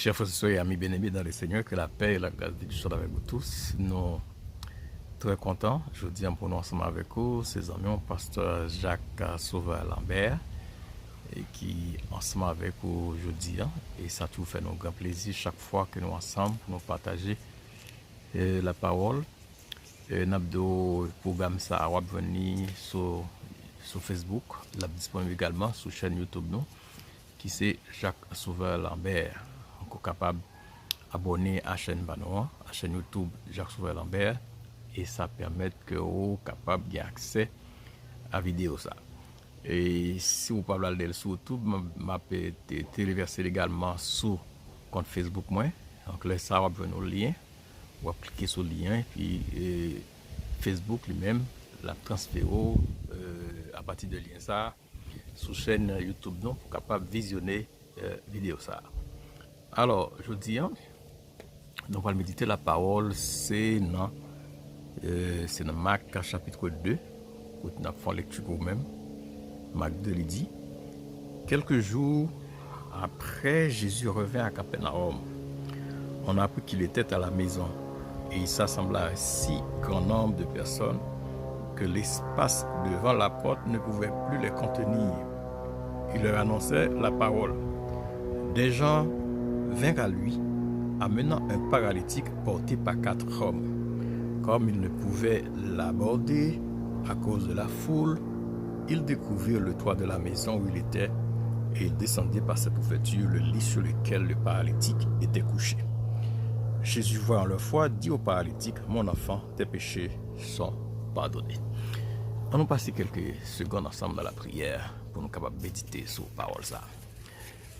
Chers frères et amis bien-aimés dans le Seigneur, que la paix et la grâce de Dieu soient avec vous tous. Nous très contents, je dis pour nous ensemble avec vous, ses amis, pasteur Jacques Sauveur Lambert, et qui ensemble avec vous aujourd'hui, et ça tout fait nous grand plaisir chaque fois que nous ensemble pour nous partager la parole. Nabdo programme ça va venir sur Facebook, là disponible également sur la chaîne YouTube nous, qui c'est Jacques Sauveur Lambert. On est capable d'abonner à la chaîne Banoa, à la chaîne YouTube Jacques Sauveur Lambert, et ça permet que vous soyez capable d'avoir accès à la vidéo ça. Et si vous parlez aller sur YouTube, je peux téléverser également sur compte Facebook moi. Donc là ça va venir au lien, vous va cliquer sur le lien et puis Facebook lui-même la transférer à partir de lien ça sur chaîne YouTube non pour capable visionner vidéo ça. Alors, je dis, nous allons méditer la parole, c'est dans Marc chapitre 2, où nous avons fait lecture pour vous-même. Marc 2, il dit, quelques jours après, Jésus revint à Capernaum. On a appris qu'il était à la maison, et il s'assembla à si grand nombre de personnes que l'espace devant la porte ne pouvait plus les contenir. Il leur annonçait la parole. Des gens vinrent à lui, amenant un paralytique porté par 4 hommes. Comme ils ne pouvaient l'aborder à cause de la foule, ils découvrirent le toit de la maison où il était et ils descendirent par cette ouverture le lit sur lequel le paralytique était couché. Jésus, voyant leur foi, dit au paralytique, « Mon enfant, tes péchés sont pardonnés. » On nous passe quelques secondes ensemble dans la prière pour nous capables de méditer sur la parole ça.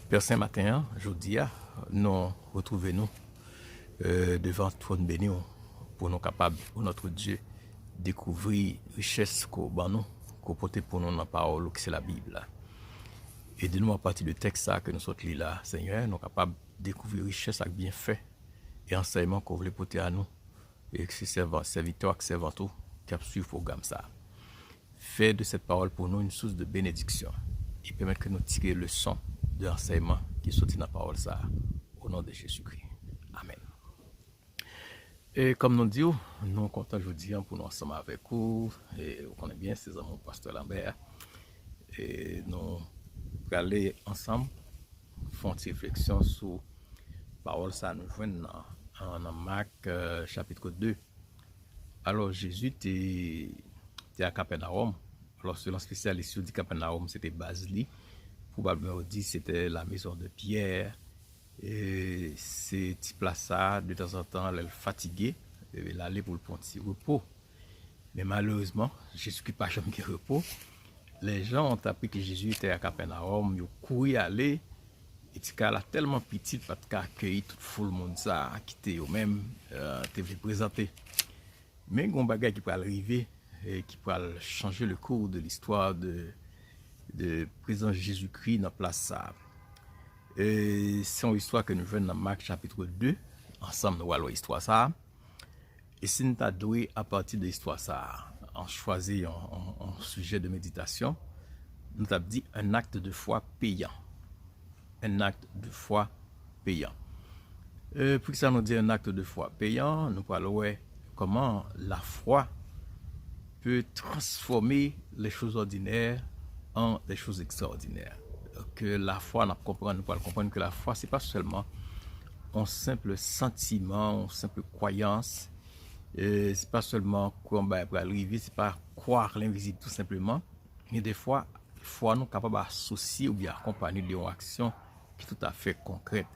Père Saint-Matin, jeudi, nous retrouvons-nous devant trône béni pour nous capables, pour notre Dieu, découvrir richesse qu'on porte pour nous dans la parole, qui c'est la Bible. Et de nous à partir du texte que nous sommes là, Seigneur, nous sommes capables de découvrir richesse avec bienfait et enseignement qu'on voulait porter à nous. Et que c'est serviteur et servanteau qui a suivi le programme ça. Fais de cette parole pour nous une source de bénédiction et permettre que nous tirions le son de l'enseignement qui est sorti dans la parole ça, au nom de Jésus-Christ. Amen. Et comme nous disons, nous sommes contents aujourd'hui pour nous ensemble avec vous. Et vous connaissez bien, c'est mon pasteur Lambert. Et nous allons aller ensemble, faire une réflexion sur la parole ça nous joignent dans Marc chapitre 2. Alors Jésus était à Capernaum. Alors selon spécialiste dit Capernaum, c'était Basili. Probablement dit c'était la maison de Pierre. Et ces petits plats de temps en temps, elle est fatiguée, elle allait pour le petit repos. Mais malheureusement, Jésus qui pas jamais de repos. Les gens ont appris que Jésus était à Capernaum, ils ont couru aller. Et tu cas tellement petit pas de accueillir tout le monde ça qui était eux même te présenter. Mais il y a un bagage qui peut arriver et qui peut changer le cours de l'histoire de présent Jésus-Christ dans la place ça. C'est une histoire que nous venons dans Marc chapitre 2. Ensemble, nous allons l'histoire ça. Et si nous avons doué à partir de l'histoire ça, on choisit un sujet de méditation, nous avons dit un acte de foi payant. Un acte de foi payant. Pour que ça nous dit un acte de foi payant, nous parlons comment la foi peut transformer les choses ordinaires en des choses extraordinaires. Que la foi, nous pouvons comprendre que la foi, ce n'est pas seulement un simple sentiment, une simple croyance, ce n'est pas seulement quoi on va arriver, ce n'est pas croire l'invisible tout simplement, mais des fois, la foi nous capable d'associer ou bien accompagner d'une action qui est tout à fait concrète.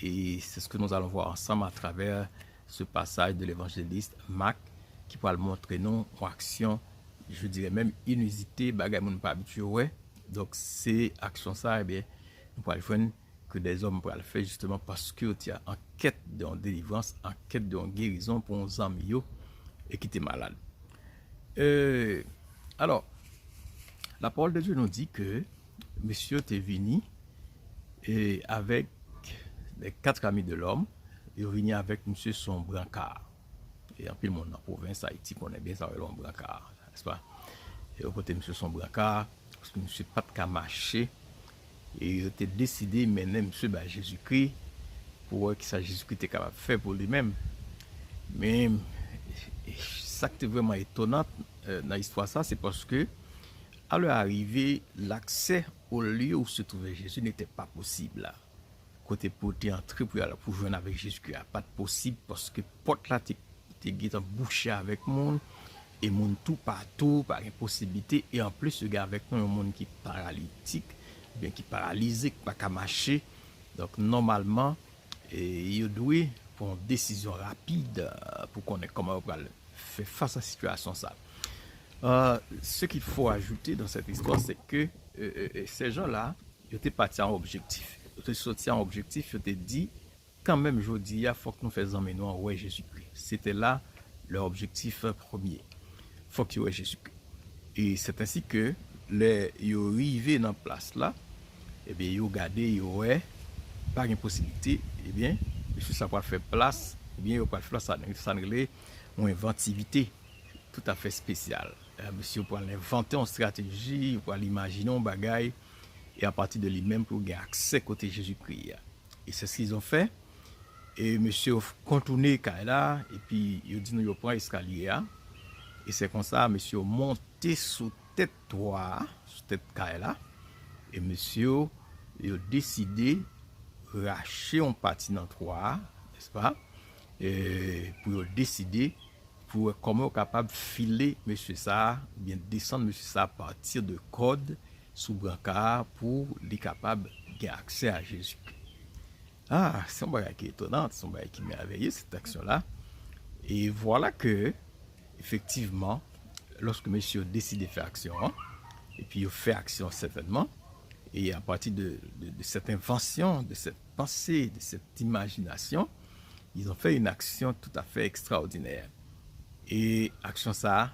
Et c'est ce que nous allons voir ensemble à travers ce passage de l'évangéliste Marc qui va montrer nous une action, je dirais même inusitée, bagay moun pas habitué. Donc c'est action ça, eh bien, nous pouvons voir que des hommes peuvent le faire justement parce que tu es en quête de délivrance, en quête de guérison pour uns amis et qui étaient malades. Alors, la parole de Dieu nous dit que monsieur est venu et avec les 4 amis de l'homme, il est venu avec monsieur son brancard. Et en plus, mon province Haïti connaît bien ça, un brancard, n'est-ce pas? Et au côté monsieur son brancard, parce que monsieur pas de marcher, et il était décidé de mener monsieur Jésus-Christ pour voir qui ça Jésus-Christ était capable de faire pour lui-même. Mais ça qui est vraiment étonnant dans l'histoire, ça, c'est parce que à leur arrivée, l'accès au lieu où se trouvait Jésus n'était pas possible là. Côté pour entrer pour joindre avec Jésus-Christ, pas de possible parce que porte là était bouché avec monde et monde tout partout par impossibilité et en plus ce gars avec nous un monde qui est paralytique, bien qui paralysé, qui pas qu'à marcher. Donc normalement il doit prendre une décision rapide pour qu'on ait comment on va faire face à la situation ça. Ce qu'il faut ajouter dans cette histoire, c'est que ces gens-là, ils étaient partis en objectif. Ils étaient sortis en objectif, ils étaient dit, quand même, je dis, il faut que nous fassions maintenant ouais Jésus-Christ. C'était là leur objectif premier. Il faut qu'ils voient Jésus-Christ. Et c'est ainsi que ils sont arrivés dans la place là, et bien, ils ont gardé, ils ont pas une possibilité, et bien, monsieur, ça va faire place, et bien, il va faire place, ça une inventivité tout à fait spéciale. Monsieur pour inventer une stratégie, pour l'imaginer un bagage et à partir de lui-même pour gagner accès côté Jésus-Christ. Et c'est ce qu'ils ont fait. Et monsieur contourné Kaila et puis il dit nous prend escalier et c'est comme ça monsieur monté sous tête toit, sous tête Kaila et monsieur il a décidé racher un partie dans toit, n'est-ce pas? Et pour décider pour comment capable filer monsieur ça, bien descendre monsieur ça à partir de code sous brancard pour les capable gagner accès à Jésus. Ah, c'est un bagage qui est étonnant, c'est un bagage qui est merveilleux cette action-là. Et voilà que, effectivement, lorsque monsieur décide de faire action, et puis il fait action certainement, et à partir de cette invention, de cette pensée, de cette imagination, ils ont fait une action tout à fait extraordinaire. Et action ça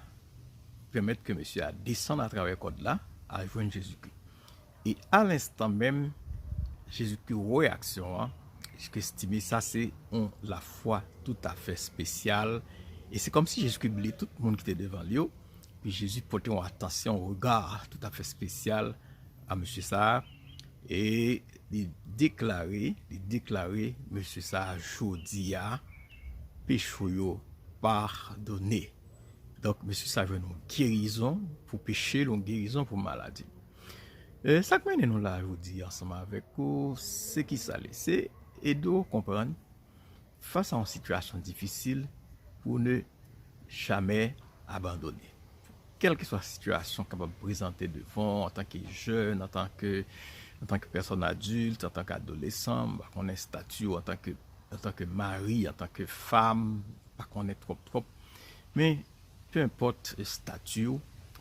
permet que monsieur a descendre à travers le code là, à rejoindre Jésus-Christ. Et à l'instant même, Jésus-Christ réaction, je estime ça c'est la foi tout à fait spéciale. Et c'est comme si Jésus-Christ blé tout le monde qui était devant lui. Puis Jésus portait une attention, un regard tout à fait spécial à monsieur ça. Et il déclarait, monsieur ça, jodia, péché pardonné. Donc, monsieur ça veut une guérison pour péché, une guérison pour maladie. Ça que nous là, je vous dis ensemble avec vous, c'est qui ça c'est aider à comprendre face à une situation difficile pour ne jamais abandonner. Quelle que soit la situation qu'on va présenter devant en tant que jeune, en tant que personne adulte, en tant qu'adolescent, qu'on ait statut en tant que mari, en tant que femme, pas qu'on ait trop. Mais peu importe le statut,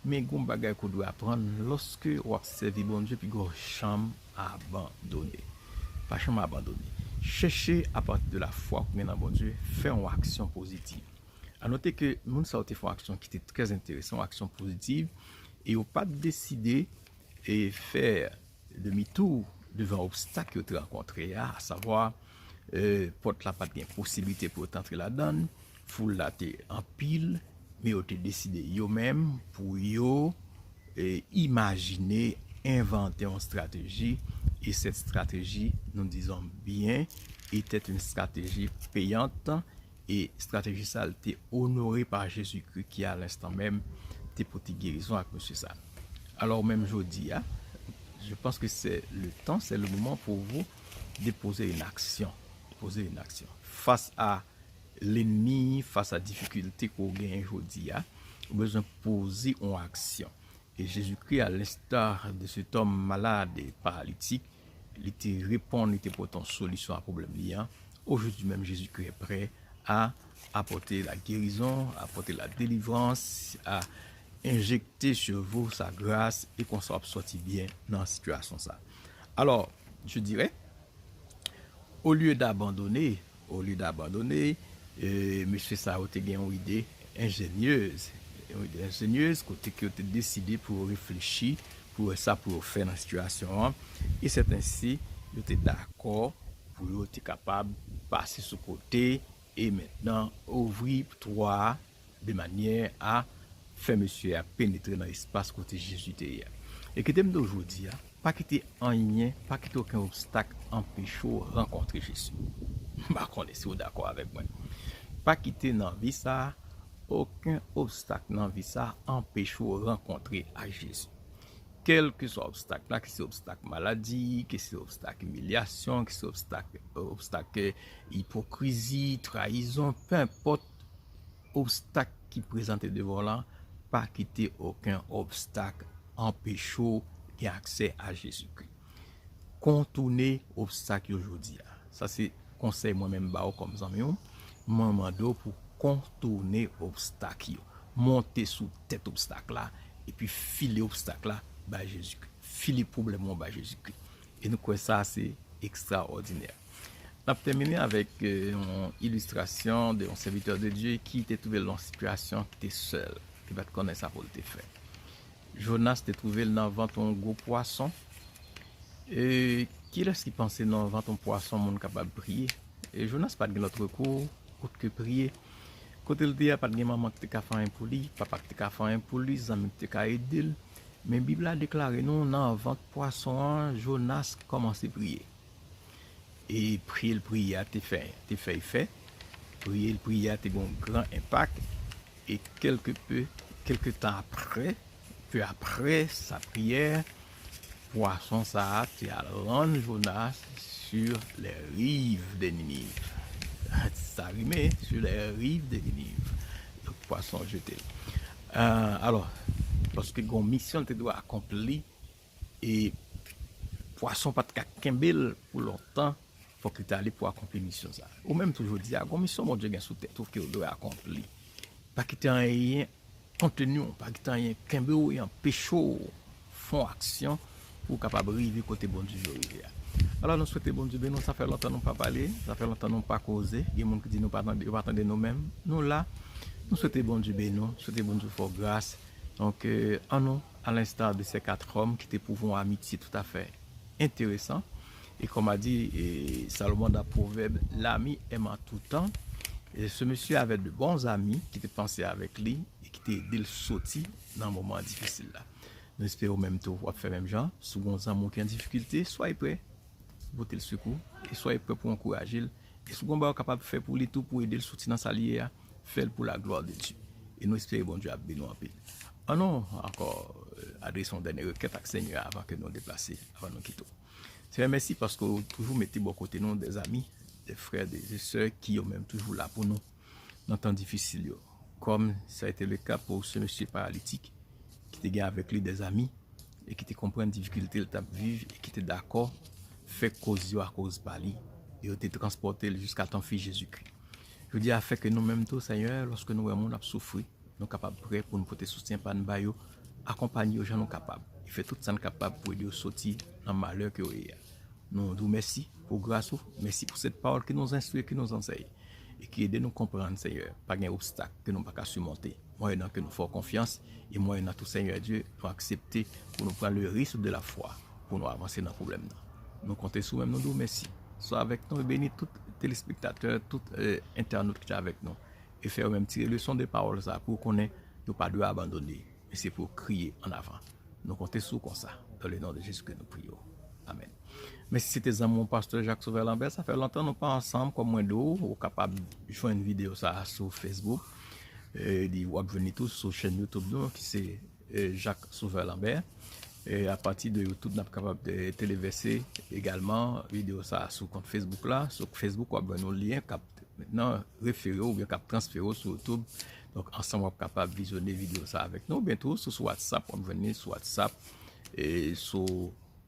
mais gon bagay qu'on doit apprendre lorsque on servi bon Dieu puis go chambre abandonner. Pas chambre abandonner. Chercher à partir de la foi qu'on dans bon Dieu, faire une action positive. À noter que moun sa fait une action qui était très intéressante, action positive et on pas décidé et faire demi-tour devant obstacle que tu rencontré à savoir porte la pas de possibilité pour t'entrer là-dedans, foule là en pile mais on a décidé eux-mêmes pour imaginer, inventer une stratégie et cette stratégie, nous disons bien, était une stratégie payante et stratégie ça a été honorée par Jésus-Christ qui à l'instant même était pour te guérison avec monsieur ça. Alors même jeudi, je pense que c'est le temps, c'est le moment pour vous de poser une action face à l'ennemi, face à la difficulté qu'on gagne aujourd'hui, vous avez besoin de poser une action. Et Jésus-Christ, à l'instar de cet homme malade et paralytique, il était répondre, il était pourtant solution à un problème liant. Aujourd'hui même, Jésus-Christ est prêt à apporter la guérison, à apporter la délivrance, à injecter sur vous sa grâce et qu'on soit sorti bien dans la situation ça. Alors, je dirais, au lieu d'abandonner, monsieur ça a été une idée ingénieuse côté que tu décidé pour réfléchir pour ça pour faire dans la situation et c'est ainsi tu es d'accord pour être capable de passer sur côté et maintenant ouvrir toi de manière à faire monsieur à pénétrer dans l'espace côté Jésus et que t'aimes d'aujourd'hui pas quitter rien pas quitter aucun obstacle empêche rencontrer Jésus. Bah, si vous d'accord avec moi. Pas quitter dans vie ça, aucun obstacle dans vie ça empêche de rencontrer à Jésus. Quel que soit l'obstacle, là, que c'est obstacle maladie, que c'est obstacle humiliation, que c'est obstacle hypocrisie, trahison, peu importe obstacle qui présente devant là, pas quitter aucun obstacle empêchant accès à Jésus-Christ. Contourner obstacle aujourd'hui. Ça c'est conseil moi-même comme ça moment pour contourner obstacle, monter sous tête obstacle là et puis filer obstacle là bah Jésus-Christ, filer problème bah Jésus-Christ. Et nous quoi ça c'est extraordinaire. On a terminé avec une illustration d'un serviteur de Dieu qui était trouvé dans une situation qui était seul, qui va te connaître ça pour le faire. Jonas s'était trouvé dans le ventre un gros poisson. Et qui est-ce qui pensait dans le ventre un poisson, monde capable de prier? Et Jonas pas de l'autre recours que prier. Côté le dia pas de maman qui t'a fait un pour lui, papa qui t'a fait un pour lui, amis qui t'a aidé. Mais la Bible a déclaré non dans le ventre poisson, Jonas commence à prier. Et prier le prière t'es fait. Prier le prière t'es un grand impact. Et quelque temps après, peu après sa prière, poisson ça a rendu Jonas sur les rives de Ninive. Ça rimait sur les rives de Ninive. Le poisson jeté. Alors, parce que une mission te doit accomplir et poisson pas de kembel pour longtemps, faut que tu ailles pour accomplir mission ça. Ou même toujours dire, une mission mon Dieu gagne sous tête, trouve que doit accomplir. Pas que tu rien contenu, pas que tu rien kembel et en pécho font action pour capable arriver côté bon Dieu. Alors nous souhaitons bon Dieu, nous ça fait longtemps nous pas parler, ça fait longtemps nous pas causer, il y a des gens qui disent nous pas attendre nous-mêmes. Nous là, nous souhaitons bon Dieu nous, souhaitons bon Dieu pour grâce. Donc en nous, à l'instar de ces 4 hommes qui étaient pour une amitié tout à fait intéressant. Et comme a dit Salomon dans Proverbe, l'ami aime en tout temps. Et ce monsieur avait de bons amis qui étaient pensés avec lui et qui étaient aidés le sortir dans un moment difficile là. Nous espérons même tout, on va faire même genre. Si vous avez un amour qui est en difficulté, soyez prêts, votez le secours et soyez prêts pour encourager. Et si vous êtes capable de faire pour lui tout, pour aider le soutien dans sa liée, faites pour la gloire de Dieu. Et nous espérons bon Dieu à bénir en paix. Ah non, encore adressons dernière requête à Seigneur avant que nous nous déplacions, avant nous quitter. C'est merci parce que vous toujours mettez bon côté nous des amis, des frères, des sœurs qui sont même toujours là pour nous dans temps difficile. Comme ça a été le cas pour ce monsieur paralytique qui était avec lui des amis et qui te comprennent difficulté le tap vivre et qui était d'accord fait cause à cause par lui et été transporté jusqu'à ton fils Jésus-Christ. Je dis à fait que nous mêmes tous Seigneur lorsque nous avons souffert, nous capables prêts pour nous porter soutien par nous bailler accompagner aux gens nous capables. Il fait tout ça capable pour aider sortir dans le malheur que vous avez. Nous vous merci pour grâce, merci pour cette parole qui nous instruit, qui nous enseigne et qui aide nous comprendre Seigneur, pas un obstacle que nous pas qu'à surmonter. Moyennant que nous faisons confiance et moyennant tout Seigneur Dieu, nous accepter pour nous prendre le risque de la foi pour nous avancer dans le problème. Nous comptons sur nous, nous merci. Soit avec nous et bénis tous les téléspectateurs, tous les internautes qui sont avec nous. Et faire même tirer leçon des paroles ça pour qu'on ait pas de abandonner, mais c'est pour crier en avant. Nous comptons sur comme ça. Dans le nom de Jésus que nous prions. Amen. Mais si c'était mon pasteur Jacques Sauveur Lambert, ça fait longtemps que nous pas ensemble comme moi d'eau, ou capable de jouer une vidéo ça sur Facebook. Et vous venir tous sur la chaîne YouTube qui c'est Jacques Sauveur Lambert. Et à partir de YouTube, nous sommes capables de téléverser également vidéo ça sur compte Facebook là. Sur Facebook, on a un lien cap maintenant référé ou bien cap transféré sur YouTube. Donc ensemble, on est capable de visionner vidéo ça avec nous. Bientôt sur WhatsApp, on va venir sur WhatsApp et sur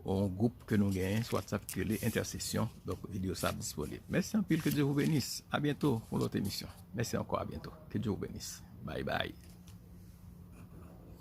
un groupe que nous gagnons sur WhatsApp qui est les intercessions. Donc vidéo ça disponible. Merci un peu, que Dieu vous bénisse. À bientôt pour l'autre émission. Merci encore, à bientôt. Que Dieu vous bénisse. Bye bye.